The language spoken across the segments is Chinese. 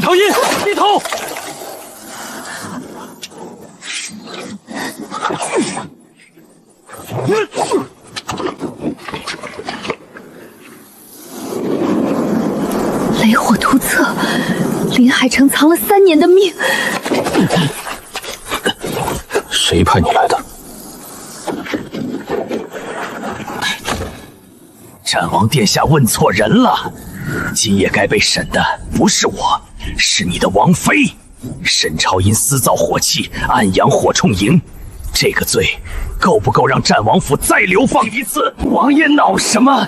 朝音，低头。雷火图册，林海城藏了3年的命。谁派你来的？战王殿下问错人了，今夜该被审的不是我，是你的王妃。沈朝因私造火器，暗扬火铳营，这个罪够不够让战王府再流放一次？王爷闹什么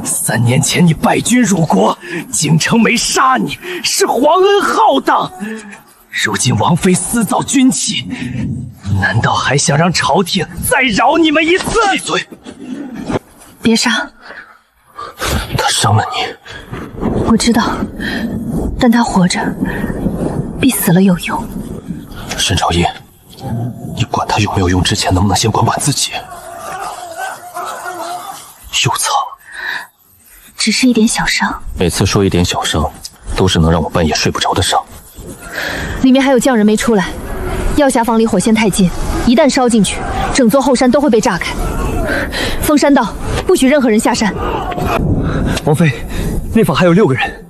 ？3年前你败军入国，京城没杀你，是皇恩浩荡。如今王妃私造军器，难道还想让朝廷再饶你们一次？闭嘴！别杀！他伤了你，我知道，但他活着比死了有用。沈朝音，你管他有没有用之前，能不能先管管自己？又藏，只是一点小伤。每次说一点小伤，都是能让我半夜睡不着的伤。里面还有匠人没出来，药匣房离火线太近，一旦烧进去，整座后山都会被炸开。封山道，不许任何人下山。王妃，内坊还有6个人。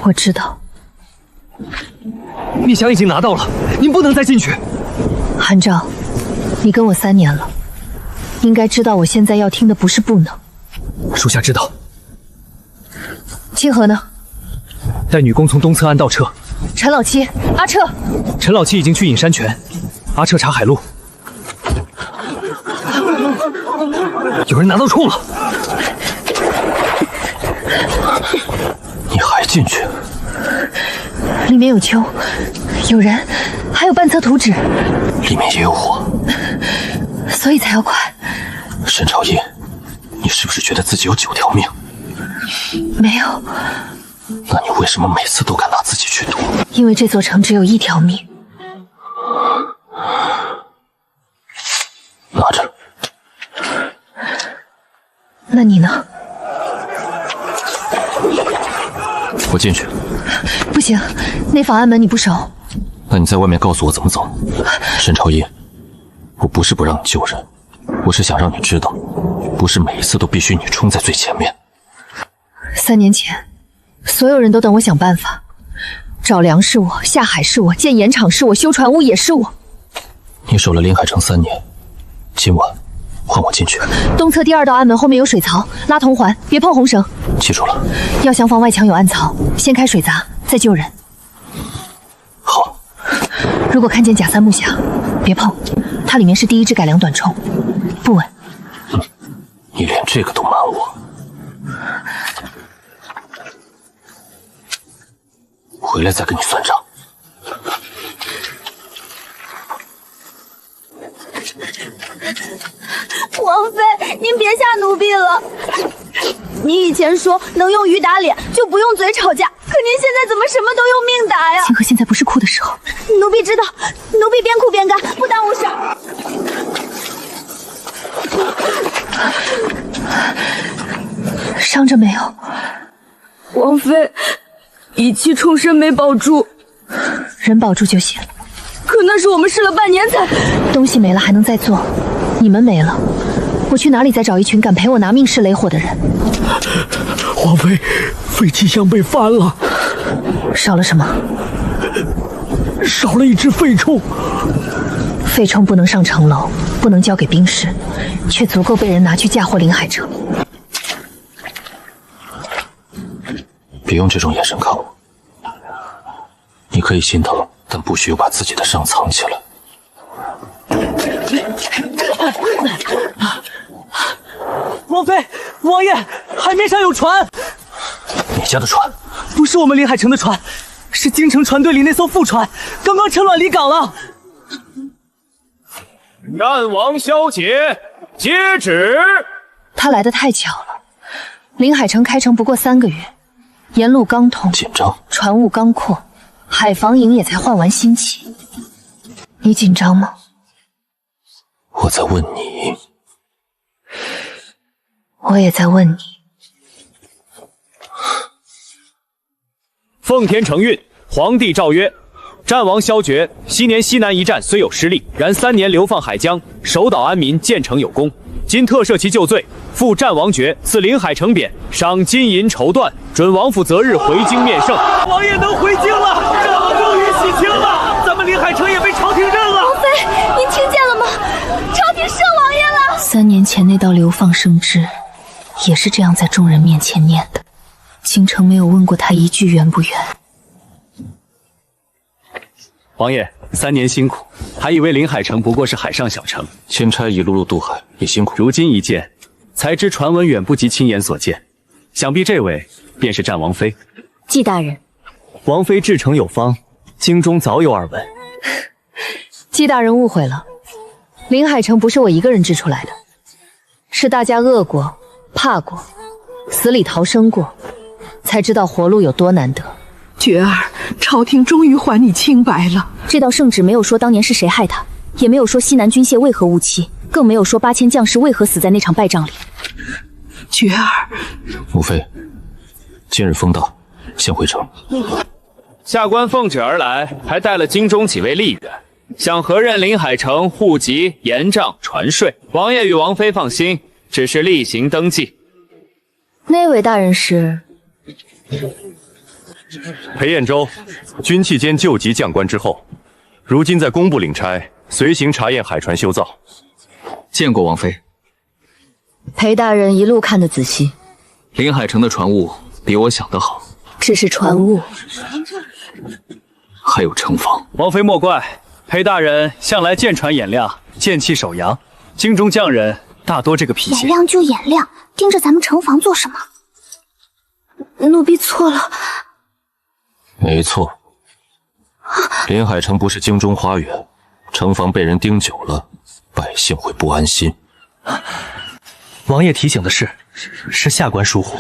我知道。密详已经拿到了，您不能再进去。韩昭，你跟我3年了，应该知道我现在要听的不是不能。属下知道。清河呢？带女工从东侧暗道撤。陈老七、阿彻。陈老七已经去隐山泉，阿彻查海路。有人拿到铳了。你还进去？里面有丘，有人，还有半册图纸。里面也有我，所以才要快。沈朝音，你是不是觉得自己有9条命？没有。那你为什么每次都敢拿自己去赌？因为这座城只有1条命。拿着。那你呢？我进去。不行，内坊暗门你不熟。那你在外面告诉我怎么走。沈朝音，我不是不让你救人，我是想让你知道，不是每一次都必须你冲在最前面。3年前，所有人都等我想办法，找粮是我，下海是我，建盐场是我，修船坞也是我。你守了临海城3年，今晚换我进去。东侧第2道暗门后面有水槽，拉铜环，别碰红绳。记住了。药箱房外墙有暗槽，先开水闸，再救人。好。如果看见假3木匣，别碰，它里面是第1支改良短铳，不稳。你连这个都瞒我。回来再跟你算账。王妃，您别吓奴婢了。你以前说能用鱼打脸，就不用嘴吵架，可您现在怎么什么都用命打呀？清河现在不是哭的时候。奴婢知道，奴婢边哭边干，不耽误事儿。伤着没有？王妃，一气冲身没保住，人保住就行。可那是我们试了半年才……东西没了还能再做，你们没了，我去哪里再找一群敢陪我拿命试雷火的人？王妃，废弃箱被翻了，少了什么？少了一只废铳。废铳不能上城楼，不能交给兵士，却足够被人拿去嫁祸临海城。别用这种眼神看我，你可以心疼，但不许又把自己的伤藏起来。王妃，王爷，海面上有船。你家的船？不是我们临海城的船，是京城船队里那艘副船，刚刚乘卵离港了。战王萧节，接旨。他来得太巧了，临海城开城不过3个月，沿路刚通，紧张，船坞刚扩，海防营也才换完新起。你紧张吗？我在问你。我也在问你。奉天承运，皇帝诏曰：战王萧决，昔年西南一战虽有失利，然3年流放海疆，守岛安民，建成有功。今特赦其旧罪，复战王爵，赐临海城匾，赏金银绸缎，准王府择日回京面圣。王爷能回京了，战王终于洗清了，咱们临海城也被朝廷认了。王妃，您听见了吗？朝廷赦王爷了。3年前那道流放圣旨，也是这样在众人面前念的。京城没有问过他一句冤不冤。王爷3年辛苦，还以为临海城不过是海上小城，钦差一路路渡海，也辛苦。如今一见，才知传闻远不及亲眼所见。想必这位便是战王妃。季大人，王妃至诚有方，京中早有耳闻。季大人误会了，临海城不是我一个人织出来的，是大家饿过、怕过、死里逃生过，才知道活路有多难得。觉儿，朝廷终于还你清白了。这道圣旨没有说当年是谁害他，也没有说西南军械为何误期，更没有说8000将士为何死在那场败仗里。觉儿，母妃，今日风大，先回城。下官奉旨而来，还带了京中几位吏员，想核认临海城户籍、盐账、船税。王爷与王妃放心，只是例行登记。那位大人是？裴彦州，军器监救急将官之后，如今在工部领差，随行查验海船修造。见过王妃。裴大人一路看得仔细，临海城的船务比我想的好，只是船务，还有城防。王妃莫怪，裴大人向来见船眼亮，见气守阳，京中匠人大多这个脾气。眼亮就眼亮，盯着咱们城防做什么？奴婢错了。没错，临海城不是京中花园，城防被人盯久了，百姓会不安心。王爷提醒的是下官疏忽。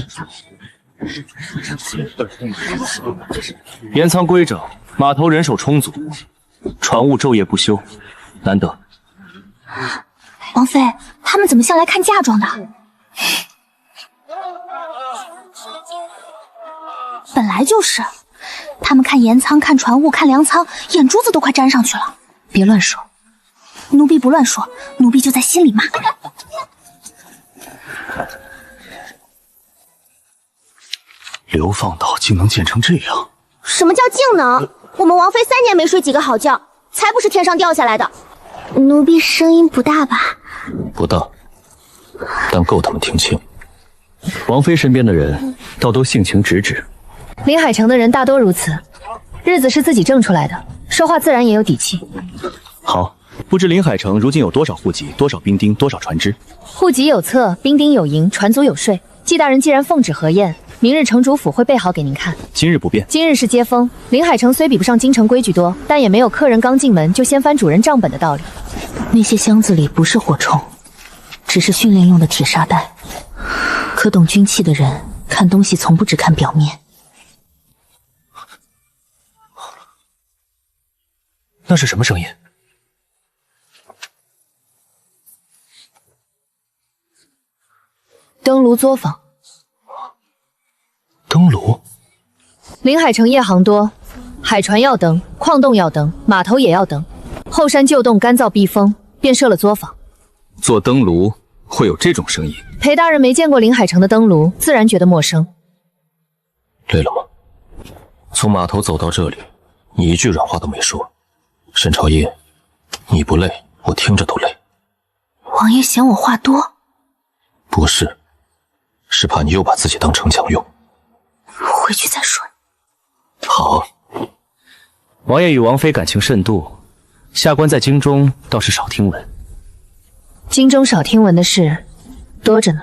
盐仓规整，码头人手充足，船务昼夜不休，难得。王妃，他们怎么像来看嫁妆的？本来就是，他们看盐仓、看船务、看粮仓，眼珠子都快粘上去了。别乱说。奴婢不乱说，奴婢就在心里骂。流放岛竟能建成这样？什么叫竟能？我们王妃3年没睡几个好觉，才不是天上掉下来的。奴婢声音不大吧？不大，但够他们听清。王妃身边的人倒都性情直直。临海城的人大多如此，日子是自己挣出来的，说话自然也有底气。好，不知临海城如今有多少户籍、多少兵丁、多少船只？户籍有册，兵丁有营，船卒有税。季大人既然奉旨核验，明日城主府会备好给您看。今日不便。今日是接风，临海城虽比不上京城规矩多，但也没有客人刚进门就先翻主人账本的道理。那些箱子里不是火铳，只是训练用的铁沙袋。可懂军器的人看东西从不只看表面。那是什么声音？登炉作坊。登炉。临海城夜航多，海船要登，矿洞要登，码头也要登。后山旧洞干燥避风，便设了作坊。做灯炉会有这种声音？裴大人没见过临海城的灯炉，自然觉得陌生。累了吗？从码头走到这里，你一句软话都没说。沈朝英，你不累，我听着都累。王爷嫌我话多？不是，是怕你又把自己当城墙用。回去再说。好。王爷与王妃感情甚笃，下官在京中倒是少听闻。京中少听闻的事多着呢。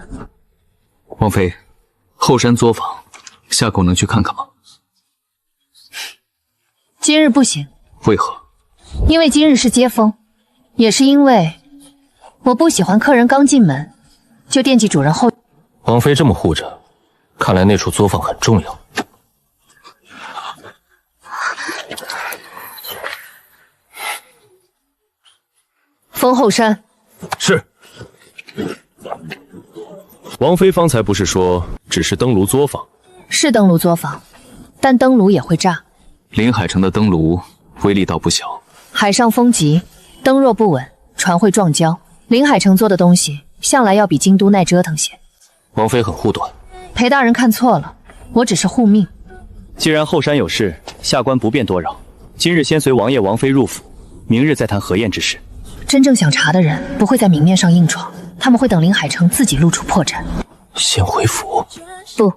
王妃，后山作坊，下狗能去看看吗？今日不行。为何？因为今日是接风，也是因为我不喜欢客人刚进门就惦记主人后。王妃这么护着，看来那处作坊很重要。封后山。是。王妃方才不是说只是登炉作坊？是登炉作坊，但灯炉也会炸。临海城的灯炉威力倒不小。海上风急，灯若不稳，船会撞礁。临海城做的东西向来要比京都耐折腾些。王妃很护短。裴大人看错了，我只是护命。既然后山有事，下官不便多扰。今日先随王爷王妃入府，明日再谈河宴之事。真正想查的人不会在明面上硬闯，他们会等临海城自己露出破绽。先回府？不，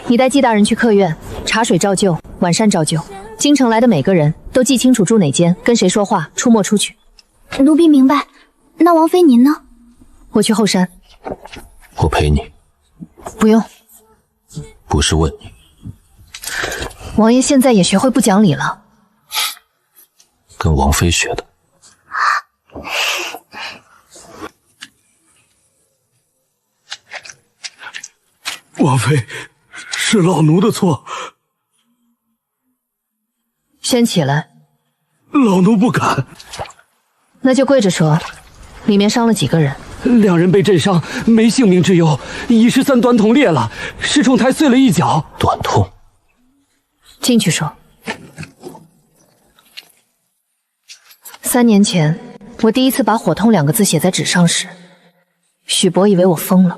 你带季大人去客院，茶水照旧，晚膳照旧。京城来的每个人都记清楚住哪间，跟谁说话，出没出去。奴婢明白。那王妃您呢？我去后山。我陪你。不用。不是问你。王爷现在也学会不讲理了。跟王妃学的。王妃，是老奴的错。先起来。老奴不敢。那就跪着说，里面伤了几个人？2人被震伤，没性命之忧。113短筒裂了，石冲台碎了一角。短筒？进去说。3年前，我第一次把“火痛”2个字写在纸上时，许博以为我疯了。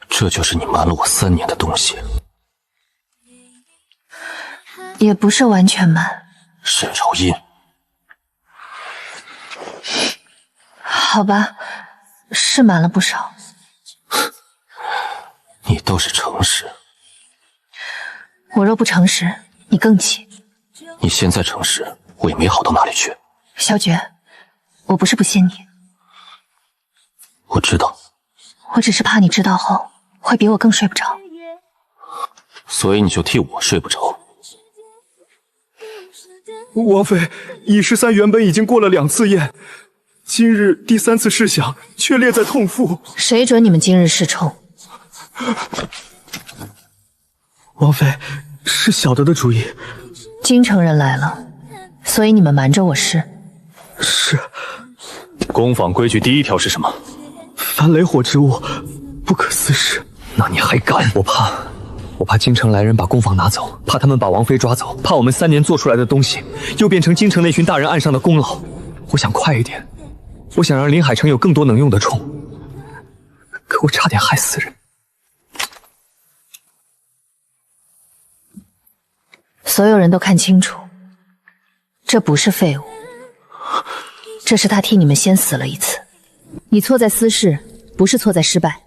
这就是你瞒了我3年的东西。也不是完全瞒。沈朝音。好吧，是瞒了不少。你倒是诚实。我若不诚实，你更气。你现在诚实，我也没好到哪里去。萧绝，我不是不信你。我知道。我只是怕你知道后会比我更睡不着。所以你就替我睡不着。王妃，113原本已经过了2次验，今日第3次试想，却列在痛负。谁准你们今日试冲？王妃，是小的的主意。京城人来了，所以你们瞒着我试。是。公坊规矩第1条是什么？凡雷火之物，不可私食。那你还敢？我怕京城来人把公坊拿走，怕他们把王妃抓走，怕我们3年做出来的东西又变成京城那群大人岸上的功劳。我想快一点，我想让临海城有更多能用的冲，可我差点害死人。所有人都看清楚，这不是废物，这是他替你们先死了一次。你错在私事，不是错在失败。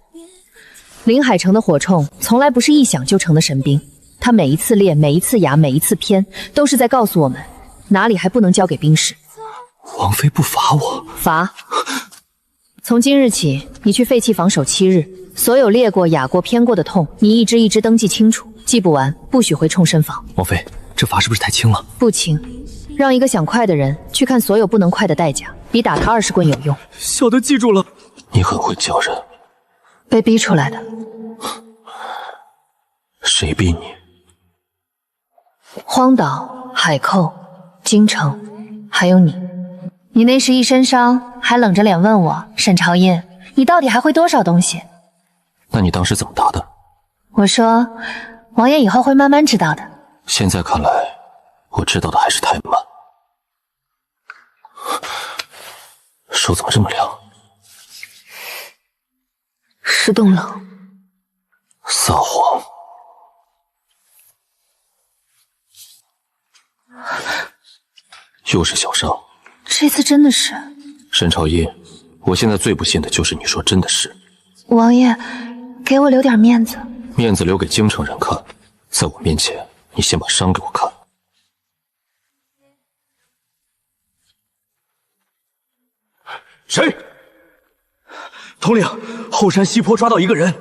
临海城的火铳从来不是一响就成的神兵，它每一次裂，每一次哑，每一次偏，都是在告诉我们哪里还不能交给兵士。王妃不罚我？罚。从今日起，你去废弃坊守7日，所有裂过、哑过、偏过的痛，你一支一支登记清楚，记不完不许回冲身坊。王妃，这罚是不是太轻了？不轻，让一个想快的人去看所有不能快的代价，比打他20棍有用。小的记住了。你很会叫人。被逼出来的。谁逼你？荒岛、海寇、京城，还有你。你那时一身伤，还冷着脸问我，沈朝音，你到底还会多少东西？那你当时怎么答的？我说，王爷以后会慢慢知道的。现在看来，我知道的还是太慢。手怎么这么凉？是冻冷。撒谎。又是小伤。这次真的是。沈朝音，我现在最不信的就是你说真的是。王爷，给我留点面子。面子留给京城人看，在我面前，你先把伤给我看。谁？统领，后山西坡抓到一个人。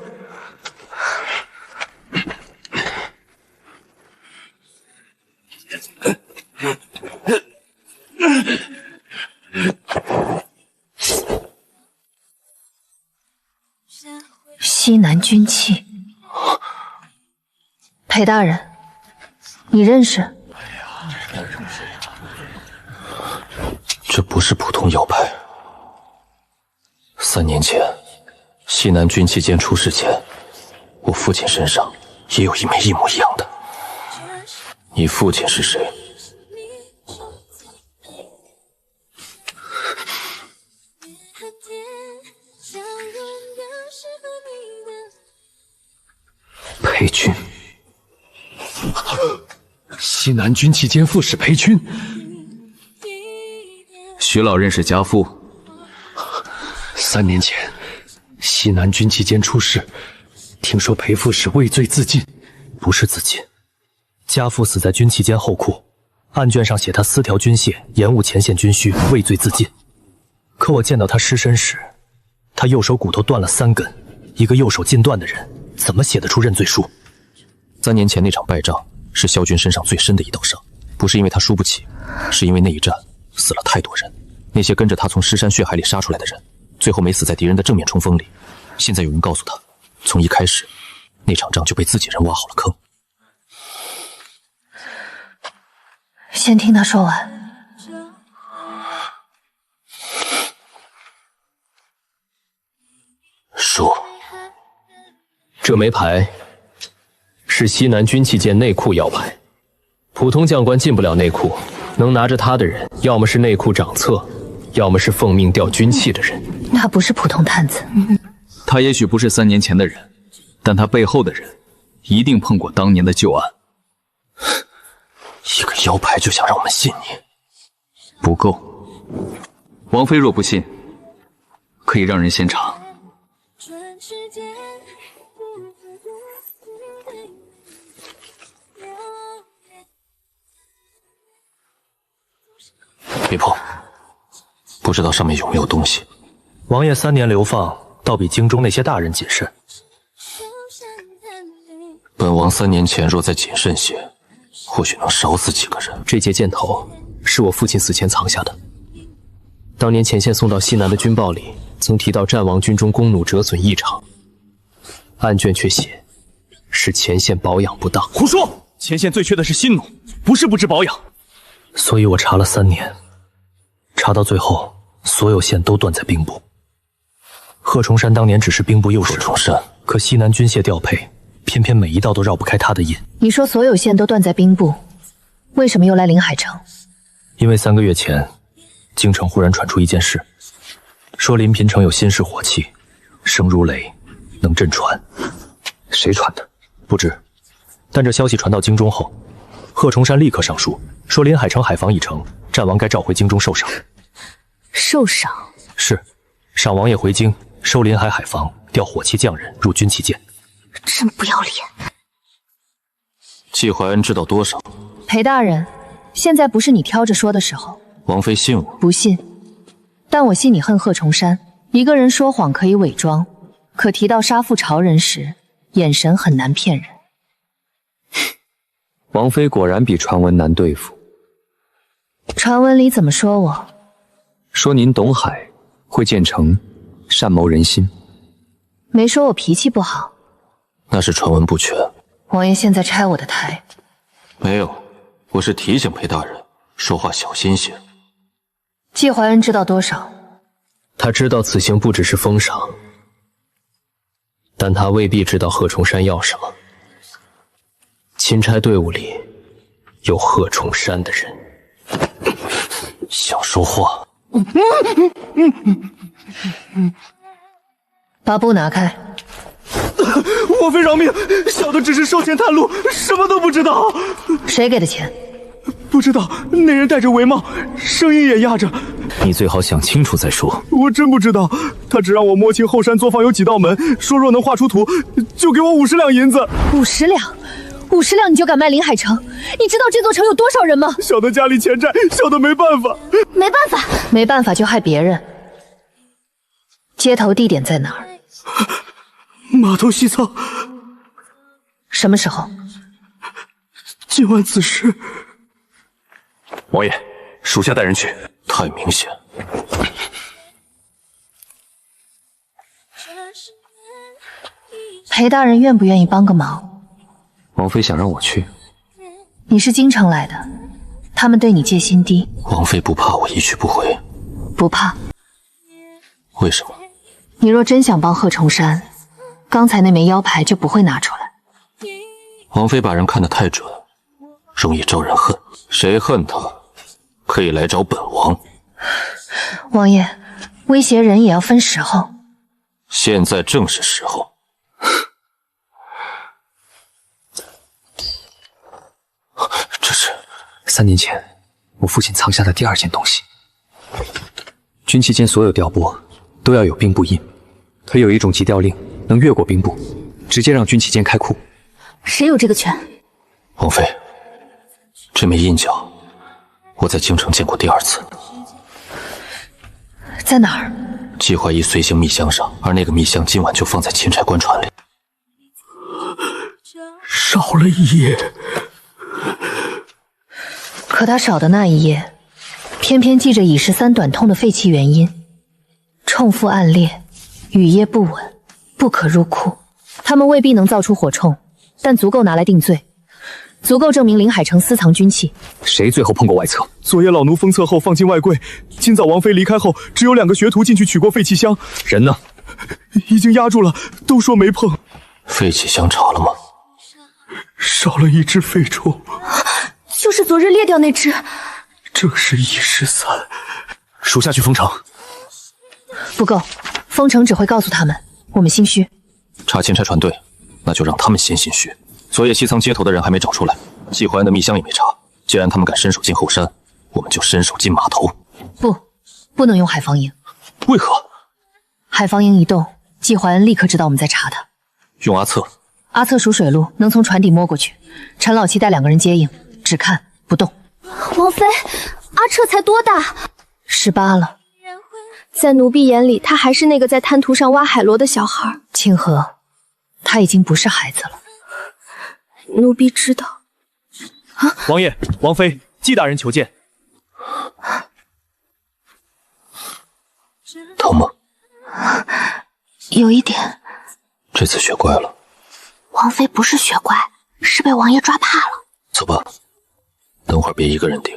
西南军器。裴大人，你认识？这不是普通要派。3年前，西南军期间出事前，我父亲身上也有一枚一模一样的。你父亲是谁？裴军，西南军期间副使裴军。徐老认识家父。3年前，西南军期间出事，听说裴副使畏罪自尽。不是自尽，家父死在军期间后库，案卷上写他私调军械，延误前线军需，畏罪自尽。可我见到他尸身时，他右手骨头断了3根，一个右手尽断的人，怎么写得出认罪书？3年前那场败仗是萧军身上最深的一道伤，不是因为他输不起，是因为那一战死了太多人。那些跟着他从尸山血海里杀出来的人，最后没死在敌人的正面冲锋里。现在有人告诉他，从一开始，那场仗就被自己人挖好了坑。先听他说完。说，这枚牌是西南军期间内库要牌，普通将官进不了内库，能拿着它的人，要么是内库长策，要么是奉命调军器的人。他不是普通探子，他也许不是3年前的人，但他背后的人一定碰过当年的旧案。一个腰牌就想让我们信你？不够。王妃若不信，可以让人先查。别碰，不知道上面有没有东西。王爷3年流放，倒比京中那些大人谨慎。本王3年前若再谨慎些，或许能少死几个人。这节箭头是我父亲死前藏下的。当年前线送到西南的军报里，曾提到战王军中弓弩折损异常，案卷却写是前线保养不当。胡说！前线最缺的是新弩，不是不知保养。所以我查了3年，查到最后，所有线都断在兵部。贺崇山当年只是兵部右使，可西南军械调配，偏偏每一道都绕不开他的印。你说所有线都断在兵部，为什么又来临海城？因为3个月前，京城忽然传出一件事，说临平城有新式火器，声如雷，能震船。谁传的？不知。但这消息传到京中后，贺崇山立刻上书，说临海城海防已成，战王该召回京中受赏。受赏？是，赏王爷回京，收临海海防，调火器匠人入军器舰。真不要脸！季怀恩知道多少？裴大人，现在不是你挑着说的时候。王妃信我？不信，但我信你恨贺崇山。一个人说谎可以伪装，可提到杀父朝人时，眼神很难骗人。王妃果然比传闻难对付。传闻里怎么说我？说您懂海，会建城，善谋人心。没说我脾气不好。那是传闻不全。王爷现在拆我的台？没有，我是提醒裴大人说话小心些。季怀恩知道多少？他知道此行不只是封赏，但他未必知道贺崇山要什么。钦差队伍里有贺崇山的人。想说话？把布拿开。王妃饶命，小的只是收钱探路，什么都不知道。谁给的钱？不知道，那人戴着帷帽，声音也压着。你最好想清楚再说。我真不知道，他只让我摸清后山作坊有几道门，说若能画出图，就给我50两银子。50两？50两你就敢卖临海城？你知道这座城有多少人吗？小的家里欠债，小的没办法。没办法？没办法就害别人。接头地点在哪儿？码头西侧。什么时候？今晚此时。王爷，属下带人去。太明显。裴大人愿不愿意帮个忙？王妃想让我去。你是京城来的，他们对你戒心低。王妃不怕我一去不回？不怕。为什么？你若真想帮贺崇山，刚才那枚腰牌就不会拿出来。王妃把人看得太准，容易招人恨。谁恨他，可以来找本王。王爷，威胁人也要分时候。现在正是时候。这是3年前我父亲藏下的第2件东西。军旗间所有调拨都要有兵部印，可有一种急调令能越过兵部，直接让军旗间开库。谁有这个权？王妃，这枚印脚我在京城见过第2次。在哪儿？季怀义随行密箱上，而那个密箱今晚就放在钦差官船里。少了一页。可他少的那一页，偏偏记着已是3短痛的废弃原因：冲腹暗裂，雨夜不稳，不可入库。他们未必能造出火铳，但足够拿来定罪，足够证明林海城私藏军器。谁最后碰过外册？昨夜老奴封册后放进外柜，今早王妃离开后，只有2个学徒进去取过废弃箱。人呢？已经压住了，都说没碰。废弃箱查了吗？少了一只废铳。就是昨日裂掉那只。正是113。属下去封城。不够，封城只会告诉他们我们心虚。查钦差船队，那就让他们先心虚。昨夜西仓接头的人还没找出来，季怀恩的密箱也没查。既然他们敢伸手进后山，我们就伸手进码头。不能用海防营。为何？海防营一动，季怀恩立刻知道我们在查他。用阿策。阿策属水路，能从船底摸过去。陈老七带2个人接应，只看不动。王妃，阿彻才多大？18了。在奴婢眼里，他还是那个在滩涂上挖海螺的小孩。清河，他已经不是孩子了。奴婢知道。王爷、王妃，季大人求见。疼吗？有一点。这次学乖了。王妃不是学乖，是被王爷抓怕了。走吧，等会儿别一个人顶。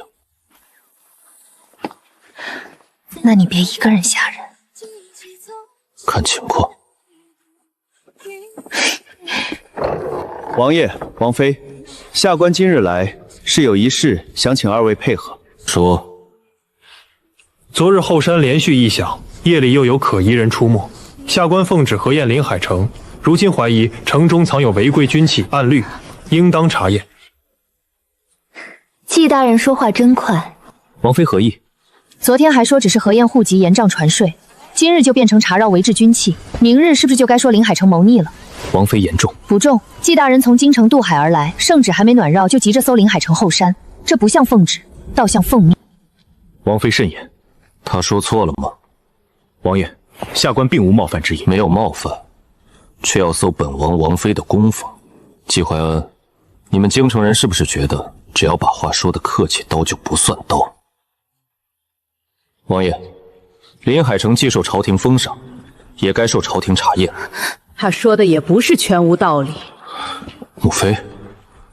那你别一个人吓人。看情况。王爷、王妃，下官今日来是有一事想请2位配合。说。昨日后山连续异响，夜里又有可疑人出没，下官奉旨核验林海城，如今怀疑城中藏有违规军器，按律应当查验。季大人说话真快。王妃何意？昨天还说只是核验户籍、严账传税，今日就变成查绕违制军器，明日是不是就该说林海城谋逆了？王妃言重。不重。季大人从京城渡海而来，圣旨还没暖绕就急着搜林海城后山，这不像奉旨，倒像奉命。王妃慎言。他说错了吗？王爷，下官并无冒犯之意。没有冒犯，却要搜本王王妃的宫房。季怀恩，你们京城人是不是觉得只要把话说得客气，刀就不算刀？王爷，林海城既受朝廷封赏，也该受朝廷查验。他说的也不是全无道理。母妃，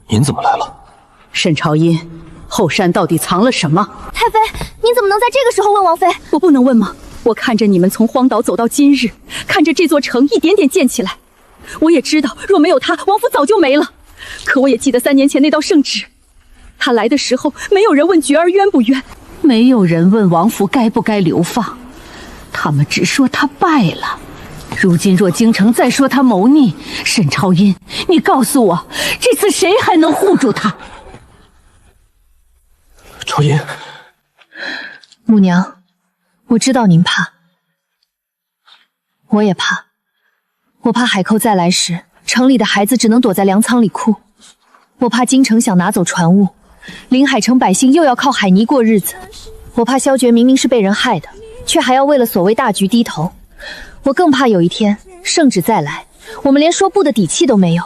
您怎么来了？沈朝音，后山到底藏了什么？太妃，您怎么能在这个时候问王妃？我不能问吗？我看着你们从荒岛走到今日，看着这座城一点点建起来，我也知道若没有他，王府早就没了。可我也记得3年前那道圣旨，他来的时候没有人问觉儿冤不冤，没有人问王府该不该流放，他们只说他败了。如今若京城再说他谋逆，沈朝音，你告诉我，这次谁还能护住他？朝音，母娘，我知道您怕，我也怕。我怕海寇再来时，城里的孩子只能躲在粮仓里哭。我怕京城想拿走船物，临海城百姓又要靠海泥过日子。我怕萧觉明明是被人害的，却还要为了所谓大局低头。我更怕有一天圣旨再来，我们连说不的底气都没有。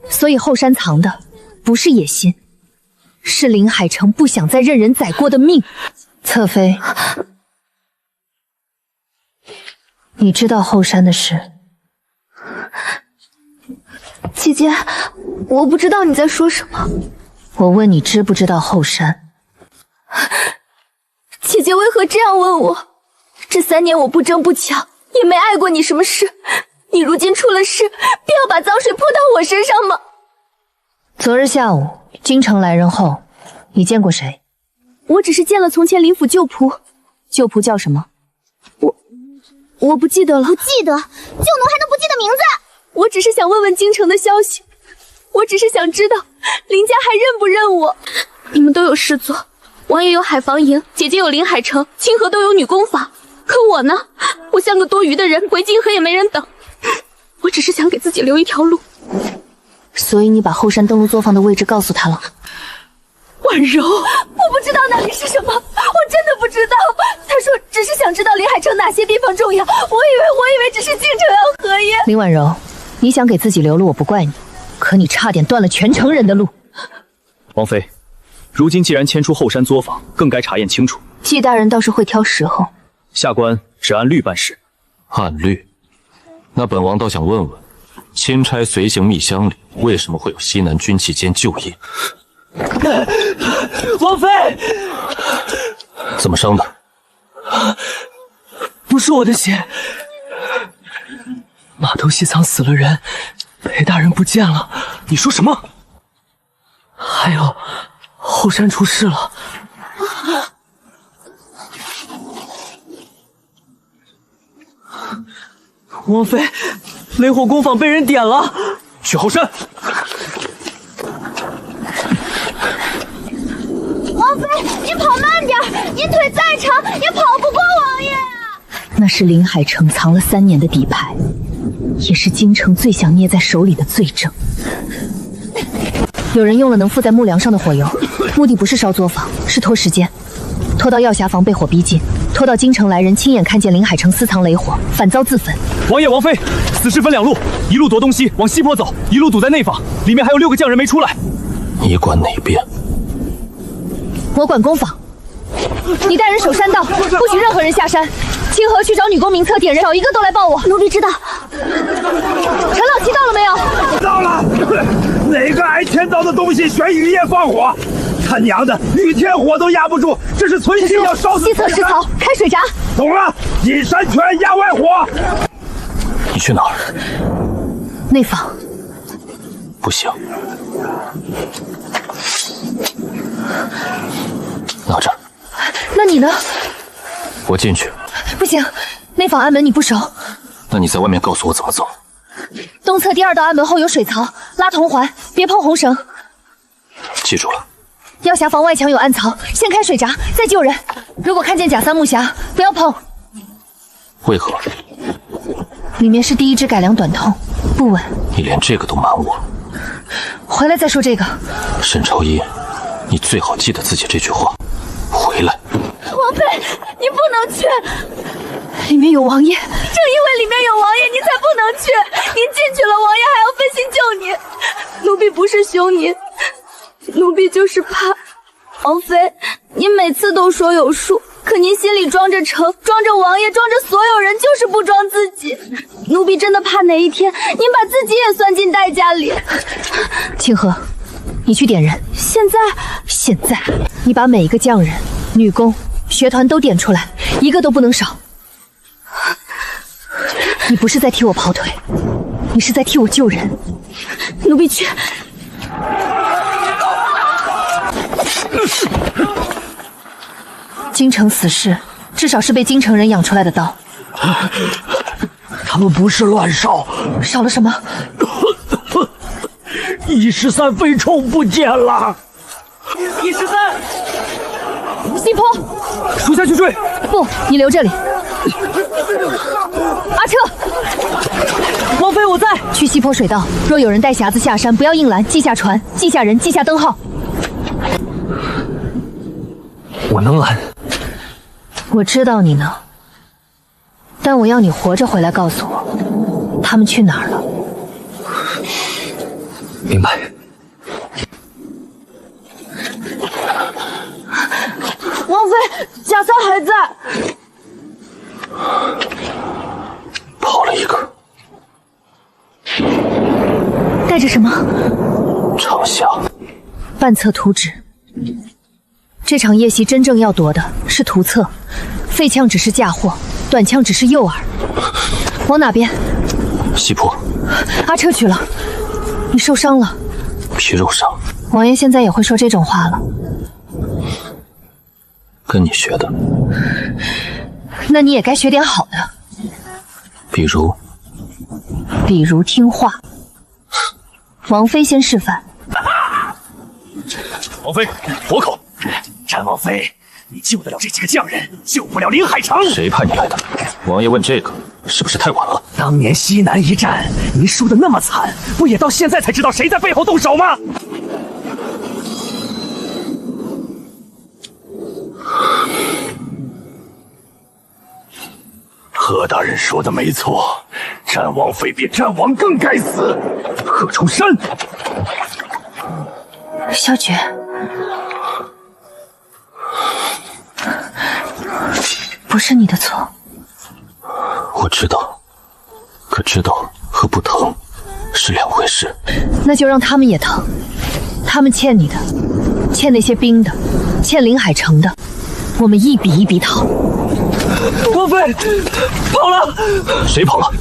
所以后山藏的不是野心，是临海城不想再任人宰过的命。侧妃，你知道后山的事？姐姐，我不知道你在说什么。我问你知不知道后山？姐姐为何这样问我？这3年我不争不抢，也没碍过你什么事。你如今出了事，必要把脏水泼到我身上吗？昨日下午，京城来人后，你见过谁？我只是见了从前林府旧仆。旧仆叫什么？我不记得了。不记得？旧奴还能不记得名字？我只是想问问京城的消息。我只是想知道林家还认不认我。你们都有事做，王爷有海防营，姐姐有临海城，清河都有女工坊。可我呢？我像个多余的人，回泾河也没人等。我只是想给自己留一条路。所以你把后山登陆作坊的位置告诉他了？婉柔，我不知道那里是什么，我真的不知道。他说只是想知道临海城哪些地方重要，我以为只是京城要合约。林婉柔，你想给自己留路，我不怪你，可你差点断了全城人的路。王妃，如今既然迁出后山作坊，更该查验清楚。季大人倒是会挑时候。下官只按律办事。按律？那本王倒想问问，钦差随行密箱里为什么会有西南军器监旧印？王妃，怎么伤的？不是我的血，码头西仓死了人，裴大人不见了。你说什么？还有后山出事了。王妃，雷火工坊被人点了，去后山。王妃，您跑慢点，您腿再长也跑不过王爷啊！那是临海城藏了3年的底牌，也是京城最想捏在手里的罪证。有人用了能附在木梁上的火油，目的不是烧作坊，是拖时间，拖到药匣房被火逼近，拖到京城来人亲眼看见临海城私藏雷火，反遭自焚。王爷、王妃，此事分2路，一路夺东西往西坡走，一路堵在内坊，里面还有6个匠人没出来。你管哪边？我管工坊。你带人守山道，不许任何人下山。清河去找女工名册点人，少一个都来报我。奴婢知道。陈老七到了没有？到了。哪个挨天刀的东西选雨夜放火？他娘的，雨天火都压不住，这是存心要烧死。西侧是曹，开水闸。懂了，引山泉压外火。你去哪儿？内坊。不行。拿着。那你呢？我进去。不行，内坊安门你不熟。那你在外面告诉我怎么走。东侧第2道安门后有水槽，拉铜环，别碰红绳。记住了。药匣房外墙有暗槽，先开水闸，再救人。如果看见假3木匣，不要碰。为何？里面是第1支改良短筒，不稳。你连这个都瞒我？回来再说这个。沈朝一，你最好记得自己这句话。回来。王妃，你不能去，里面有王爷。正因为里面有王爷，您才不能去。您进去了，王爷还要分心救您。奴婢不是凶您，奴婢就是怕。王妃，您每次都说有数，可您心里装着城，装着王爷，装着所有人，就是不装自己。奴婢真的怕哪一天您把自己也算进代价里。清河，你去点人。现在，你把每一个匠人、女工、学团都点出来，一个都不能少。你不是在替我跑腿，你是在替我救人。奴婢去。京城死士，至少是被京城人养出来的刀。他们不是乱烧，少了什么？113飞冲不见了。113，西坡，属下去追。不，你留这里。阿彻，王妃我在。去西坡水道，若有人带匣子下山，不要硬拦，记下船，记下人，记下灯号。我能拦。我知道你能，但我要你活着回来告诉我，他们去哪儿了。明白。王妃，贾三还在。跑了一个。带着什么？长匣。半册图纸。这场夜袭真正要夺的是图册，废枪只是嫁祸，短枪只是诱饵。往哪边？西坡。阿彻去了，你受伤了。皮肉伤。王爷现在也会说这种话了。跟你学的。那你也该学点好的。比如听话。王妃先示范。王妃，活口！战王妃，你救得了这几个匠人，救不了林海城。谁派你来的？王爷问这个，是不是太晚了？当年西南一战，您输得那么惨，不也到现在才知道谁在背后动手吗？贺大人说的没错，战王妃比战王更该死。贺重山，萧诀，不是你的错。我知道，可知道和不疼是两回事。那就让他们也疼，他们欠你的，欠那些兵的，欠林海城的，我们一笔一笔讨。王妃跑了！谁跑了？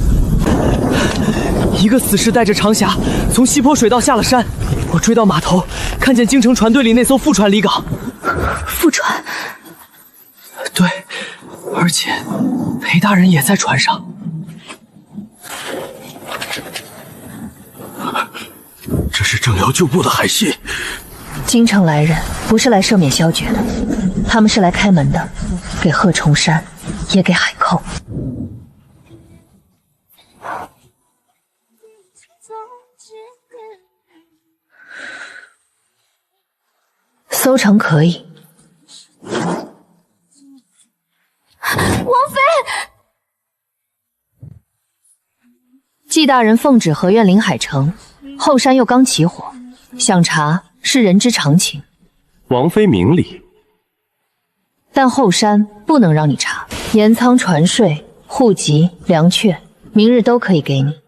一个死士带着长匣从西坡水道下了山，我追到码头，看见京城船队里那艘副船离港。副船？对，而且裴大人也在船上。这是正要救部的海信。京城来人不是来赦免萧诀的，他们是来开门的，给贺重山，也给海寇。搜城可以。王妃，季大人奉旨合院林海城，后山又刚起火，想查是人之常情。王妃明理，但后山不能让你查，盐仓船税、户籍、粮券，明日都可以给你。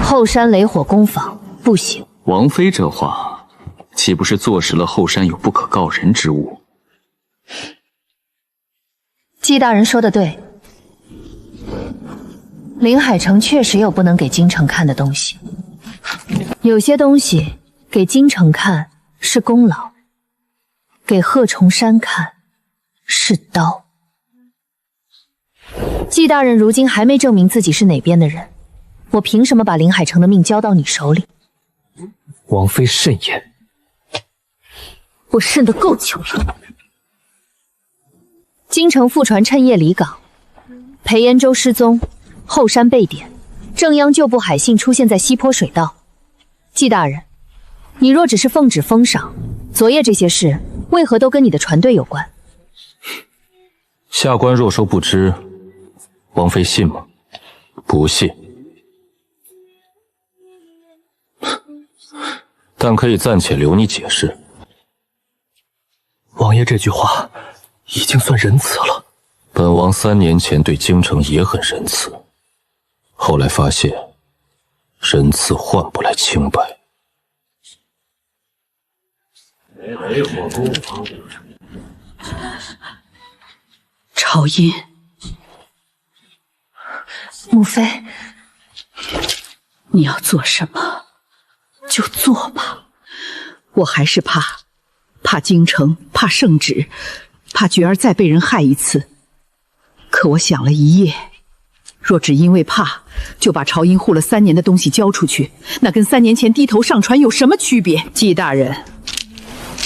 后山雷火攻防不行。王妃这话，岂不是坐实了后山有不可告人之物？季大人说的对，林海城确实有不能给京城看的东西，有些东西给京城看是功劳，给贺重山看是刀。季大人如今还没证明自己是哪边的人，我凭什么把林海城的命交到你手里？王妃慎言。我慎得够久了。京城副船趁夜离港，裴延州失踪，后山被点，正央旧部海信出现在西坡水道。季大人，你若只是奉旨封赏，昨夜这些事为何都跟你的船队有关？下官若说不知，王妃信吗？不信。但可以暂且留你解释。王爷这句话已经算仁慈了。本王3年前对京城也很仁慈，后来发现仁慈换不来清白。雷火攻防。朝音，母妃，你要做什么就做吧。我还是怕京城，怕圣旨，怕菊儿再被人害一次。可我想了一夜，若只因为怕就把朝音护了3年的东西交出去，那跟3年前低头上船有什么区别？季大人，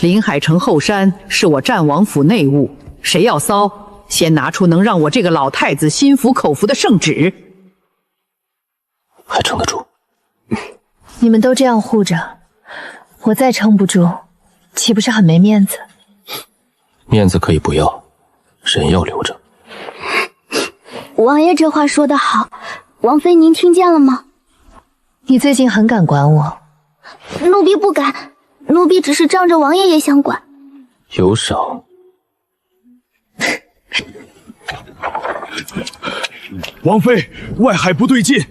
林海城后山是我战王府内务，谁要骚，先拿出能让我这个老太子心服口服的圣旨。还撑得住？你们都这样护着，我再撑不住，岂不是很没面子？面子可以不要，人要留着。王爷这话说得好，王妃您听见了吗？你最近很敢管我。奴婢不敢，奴婢只是仗着王爷也想管。有赏。王妃，外海不对劲。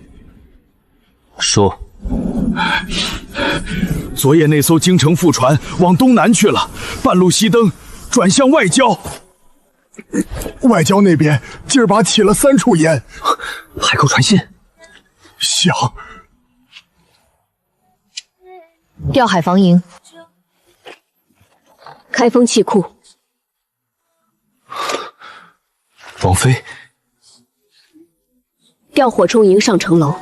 说。昨夜那艘京城副船往东南去了，半路熄灯，转向外礁。外交那边今儿把起了3处烟，海寇传信，想调海防营，开封气库。王妃，调火冲营上城楼。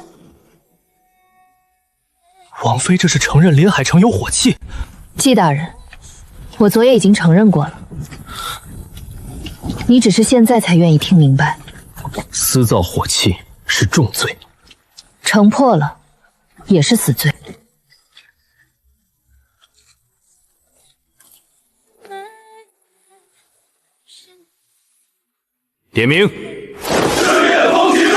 王妃这是承认临海城有火器。季大人，我昨夜已经承认过了，你只是现在才愿意听明白。私造火器是重罪，城破了也是死罪。点名。日夜同起事。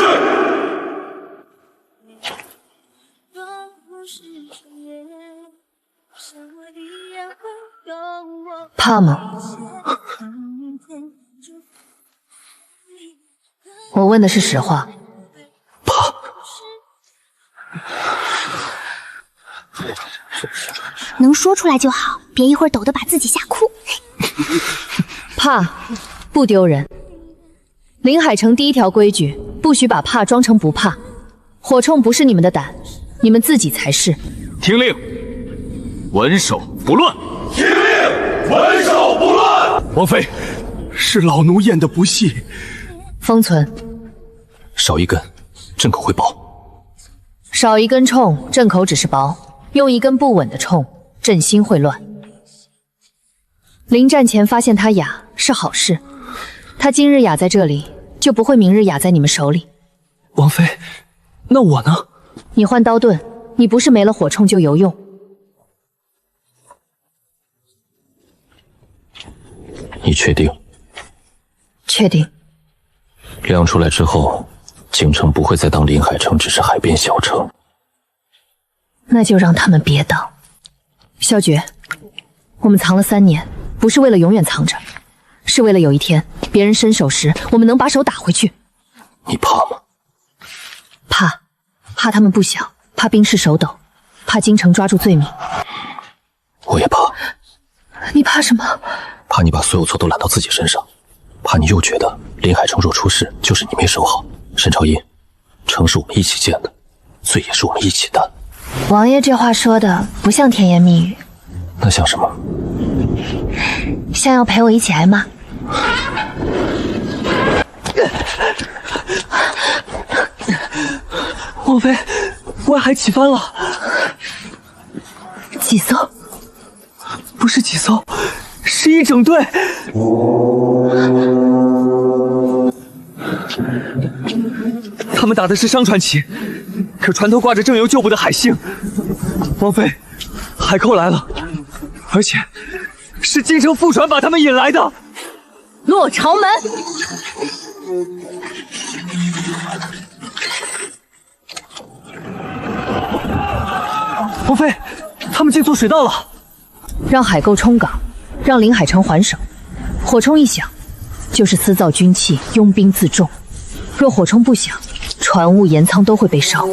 怕吗？我问的是实话。能说出来就好，别一会儿抖得把自己吓哭。怕不丢人。临海城第一条规矩，不许把怕装成不怕。火铳不是你们的胆，你们自己才是。听令，稳守不乱。听令，稳守不乱。王妃，是老奴验的不细。封存，少一根，阵口会薄。少一根铳，阵口只是薄；用一根不稳的铳，阵心会乱。临战前发现他哑是好事，他今日哑在这里，就不会明日哑在你们手里。王妃，那我呢？你换刀盾，你不是没了火铳就有用。你确定？确定。亮出来之后，京城不会再当临海城只是海边小城。那就让他们别当。萧诀，我们藏了3年，不是为了永远藏着，是为了有一天别人伸手时，我们能把手打回去。你怕吗？怕他们不想，怕兵士手抖，怕京城抓住罪名。我也怕。你怕什么？怕你把所有错都揽到自己身上，怕你又觉得临海城若出事，就是你没守好。沈朝英，城是我们一起建的，罪也是我们一起担。王爷这话说的不像甜言蜜语，那像什么？像要陪我一起挨骂。王妃，外海起帆了。几艘？不是几艘，是一整队。他们打的是商船旗，可船头挂着正由旧部的海星。王妃，海寇来了，而且是京城副船把他们引来的。落朝门。王妃，他们进错水道了。让海购冲港，让临海城还手。火铳一响，就是私造军器，拥兵自重。若火铳不响，船坞盐仓都会被烧。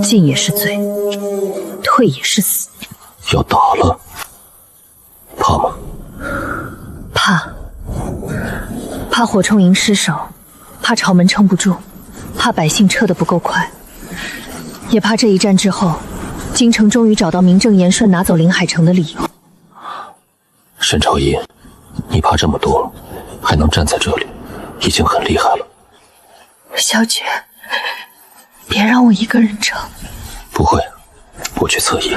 进也是罪，退也是死。要打了，怕吗？怕火铳营失守，怕朝门撑不住，怕百姓撤得不够快，也怕这一战之后，京城终于找到名正言顺拿走临海城的理由。沈朝英，你怕这么多，还能站在这里，已经很厉害了。萧诀，别让我一个人撑。不会，我去侧翼。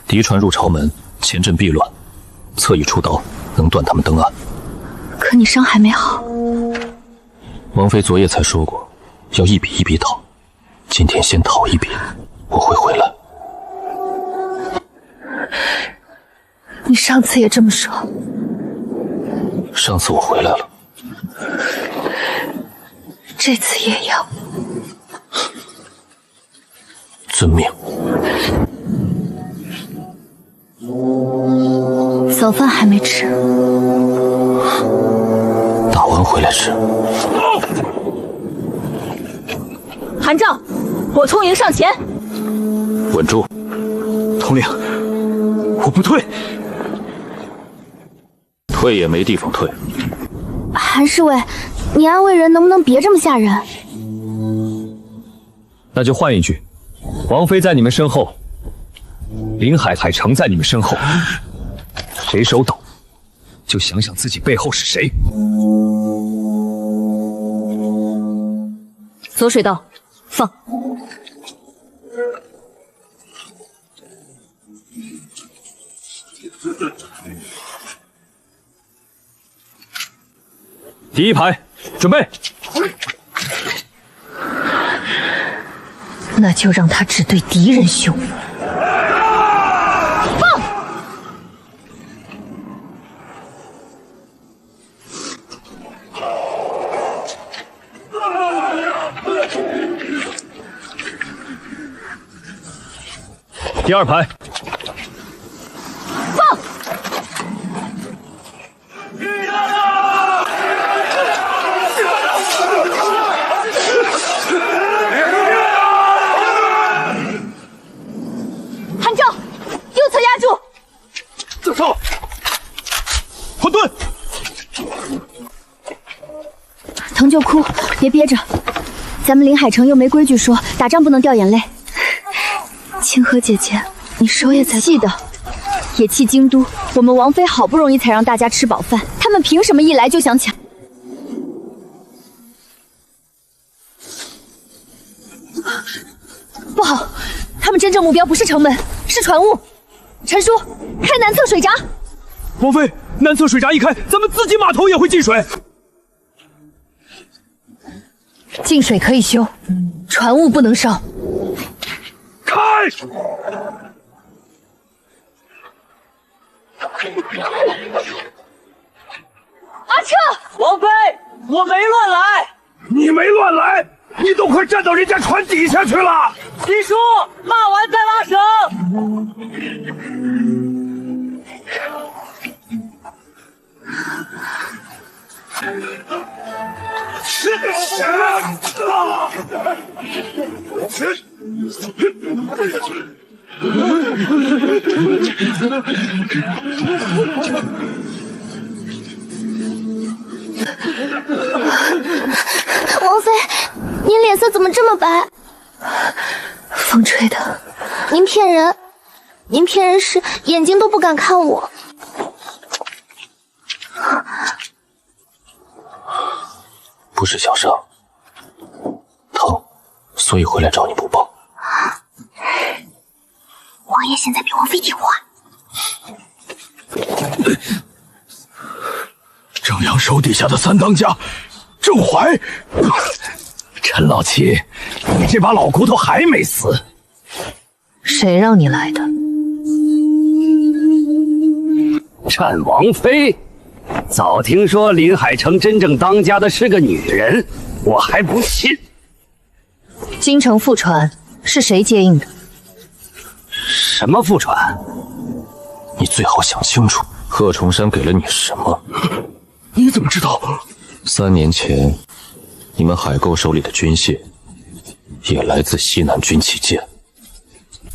敌船入朝门，前阵必乱，侧翼出刀，能断他们登岸。可你伤还没好。王妃昨夜才说过，要一笔一笔讨。今天先讨一笔，我会回来。你上次也这么说。上次我回来了，这次也要。遵命。早饭还没吃，打完回来吃。韩照，火铳营上前。稳住！统领，我不退。退也没地方退。韩侍卫，你安慰人能不能别这么吓人？那就换一句，王妃在你们身后，林海城在你们身后，谁手抖，就想想自己背后是谁。左水道，放。第一排，准备。那就让他只对敌人凶。放！第二排，放！韩昭，右侧压住。走上，混沌。疼就哭，别憋着。咱们林海城又没规矩说打仗不能掉眼泪。清河姐姐，你手也在气的，也气京都。我们王妃好不容易才让大家吃饱饭，他们凭什么一来就想抢？不好，他们真正目标不是城门，是船坞。陈叔，开南侧水闸。王妃，南侧水闸一开，咱们自己码头也会进水。进水可以修，船坞不能烧。开！阿彻，王妃，我没乱来。你没乱来，你都快站到人家船底下去了。李叔，骂完再拉绳。王妃，您脸色怎么这么白？风吹的。您骗人！您骗人时眼睛都不敢看我。不是小伤，疼，所以回来找你补帮。王爷现在比王妃听话。正阳手底下的三当家，郑怀，陈老七，你这把老骨头还没死？谁让你来的？战王妃，早听说林海城真正当家的是个女人，我还不信。京城副传是谁接应的？什么副传？你最好想清楚，贺崇山给了你什么？你怎么知道？3年前，你们海沟手里的军械，也来自西南军器监。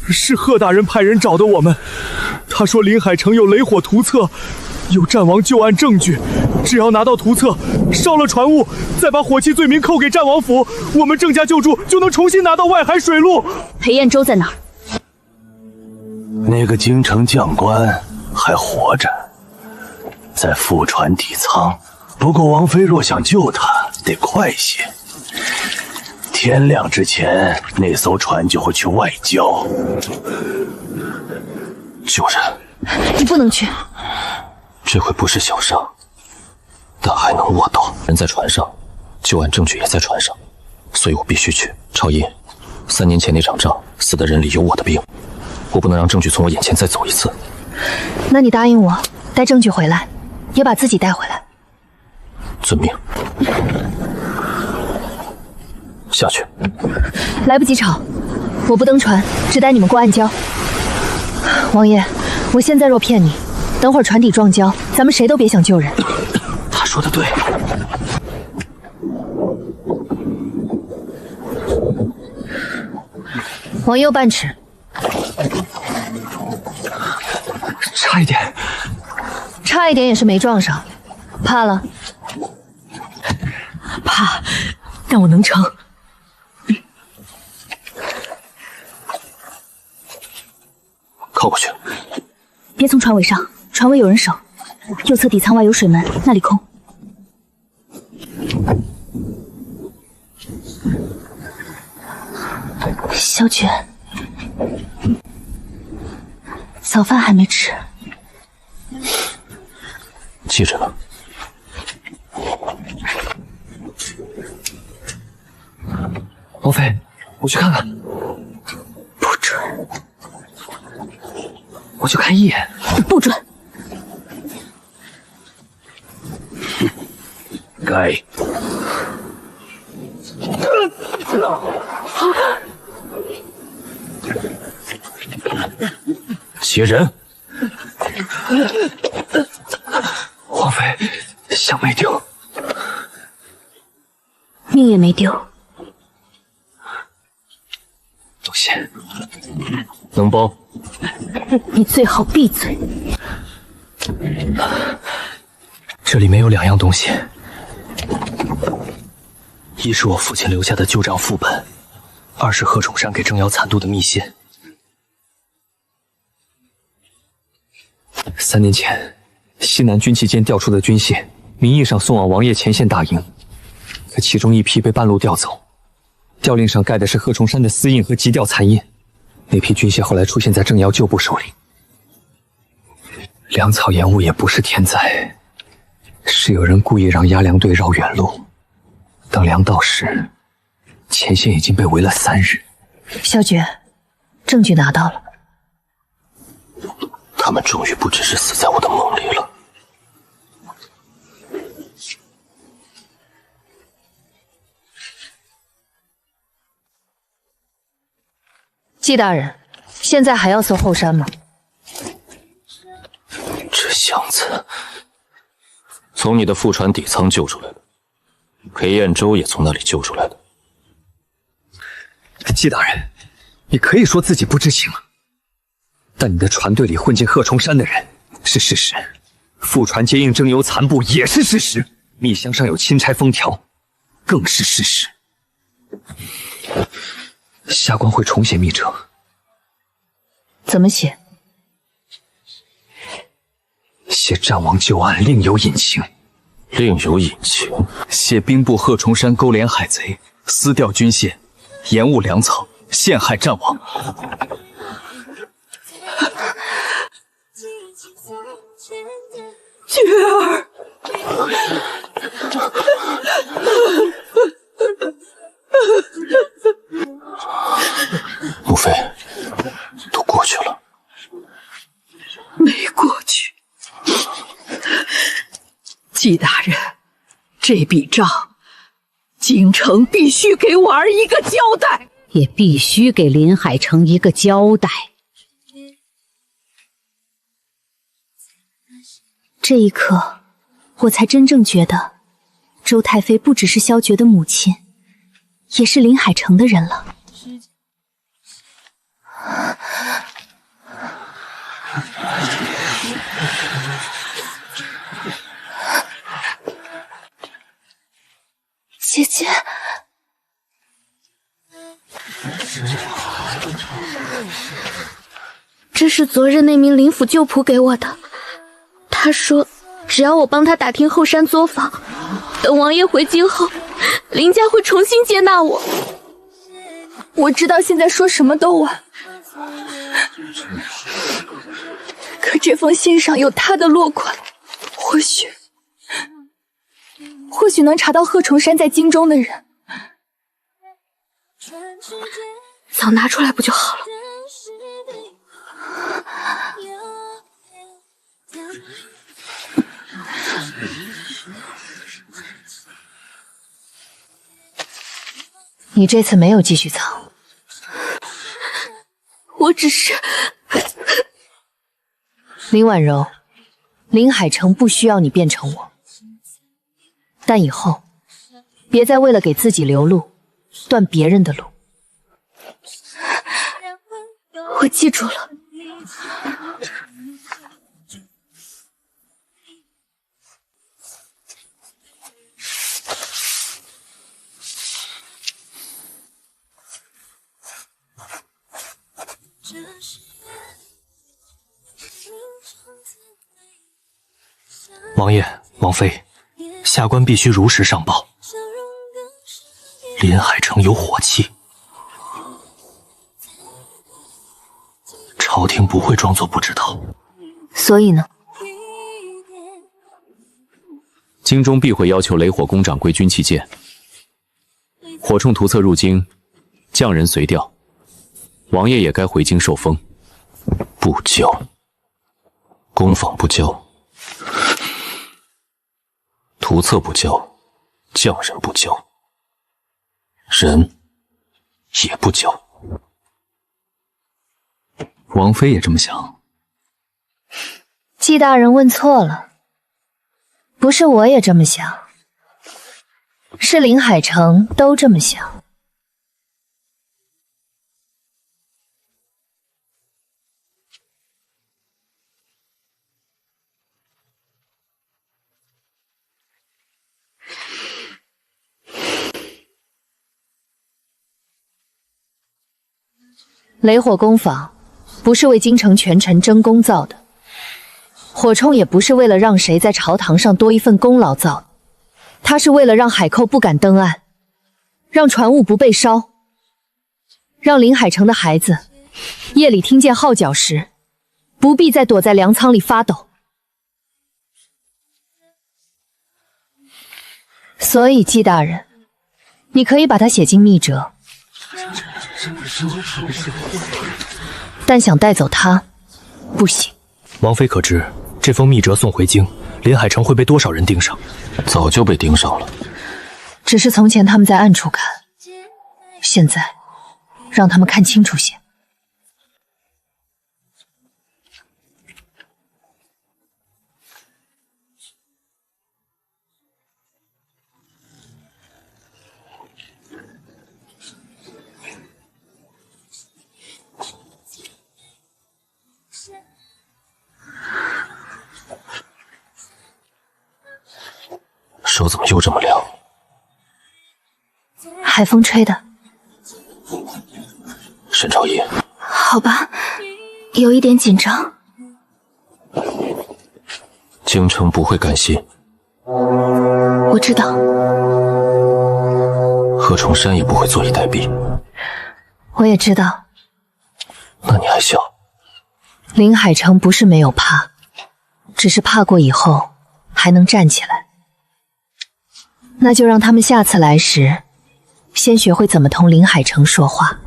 是贺大人派人找的我们，他说林海城有雷火图册，有战王旧案证据，只要拿到图册，烧了船坞，再把火器罪名扣给战王府，我们郑家救助就能重新拿到外海水路。裴彦州在哪儿？那个京城将官还活着，在副船底舱。不过王妃若想救他，得快些。天亮之前，那艘船就会去外交。救人，你不能去。这回不是小伤，但还能握刀。人在船上，旧案证据也在船上，所以我必须去。朝音，3年前那场仗，死的人里有我的兵，我不能让证据从我眼前再走一次。那你答应我，带证据回来，也把自己带回来。遵命。下去。来不及吵，我不登船，只带你们过暗礁。王爷，我现在若骗你，等会儿船底撞礁，咱们谁都别想救人。他说的对。往右半尺。差一点。差一点也是没撞上，怕了？怕，但我能成。靠过去。别从船尾上，船尾有人守。右侧底舱外有水门，那里空。小雪，早饭还没吃。记着呢。王妃，我去看看。不准！我就看一眼。不准！该。劫人！王妃，香没丢，命也没丢。多谢。能包？你最好闭嘴。这里面有2样东西，一是我父亲留下的旧账副本，2是贺崇山给郑瑶残度的密信。3年前，西南军旗舰调出的军械，名义上送往王爷前线大营，可其中一批被半路调走，调令上盖的是贺崇山的私印和急调残印。那批军械后来出现在郑瑶旧部手里。粮草延误也不是天灾，是有人故意让押粮队绕远路。等粮到时，前线已经被围了3日。萧诀，证据拿到了。他们终于不只是死在我的梦里了。季大人，现在还要搜后山吗？这箱子从你的副船底舱救出来的，裴彦州也从那里救出来的。季大人，你可以说自己不知情，但你的船队里混进贺崇山的人是事实，副船接应征油残部也是事实，密箱上有钦差封条更是事实。下官会重写密折。怎么写？写战王旧案另有隐情。另有隐情？写兵部贺崇山勾连海贼，私调军械，延误粮草，陷害战王。雪儿，母妃，都过去了。没过去。季大人，这笔账，京城必须给我儿一个交代，也必须给林海城一个交代。这一刻，我才真正觉得，周太妃不只是萧诀的母亲，也是林海城的人了。姐姐，这是昨日那名林府旧仆给我的。他说，只要我帮他打听后山作坊，等王爷回京后，林家会重新接纳我。我知道现在说什么都晚，可这封信上有他的落款，或许能查到贺崇山在京中的人。早拿出来不就好了？你这次没有继续藏，我只是……林婉柔，林海城不需要你变成我，但以后别再为了给自己留路，断别人的路。我记住了。王爷、王妃，下官必须如实上报。林海城有火气，朝廷不会装作不知道。所以呢？京中必会要求雷火宫掌归军器监。火铳图册入京，匠人随调。王爷也该回京受封。不交，工坊不交，图册不交，匠人不交，人也不交。王妃也这么想？季大人问错了，不是我也这么想，是林海城都这么想。雷火工坊不是为京城权臣争功造的，火铳也不是为了让谁在朝堂上多一份功劳造的，它是为了让海寇不敢登岸，让船坞不被烧，让林海城的孩子夜里听见号角时，不必再躲在粮仓里发抖。所以季大人，你可以把它写进密折。但想带走他，不行。王妃可知，这封密折送回京，林海城会被多少人盯上？早就被盯上了。只是从前他们在暗处看，现在让他们看清楚些。手怎么又这么凉？海风吹的。沈朝义，好吧，有一点紧张。京城不会甘心，我知道。贺崇山也不会坐以待毙。我也知道。那你还笑？林海城不是没有怕，只是怕过以后还能站起来。那就让他们下次来时，先学会怎么同林海城说话。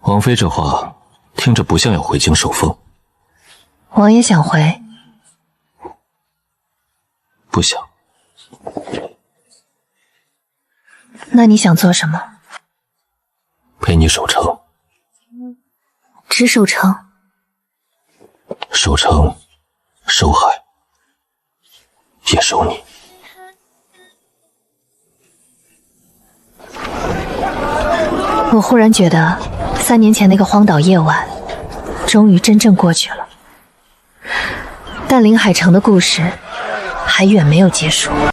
王妃这话听着不像要回京受封。王爷想回？不想。那你想做什么？陪你守城。只守城？守城，守海，也守你。我忽然觉得3年前那个荒岛夜晚终于真正过去了，但林海城的故事还远没有结束。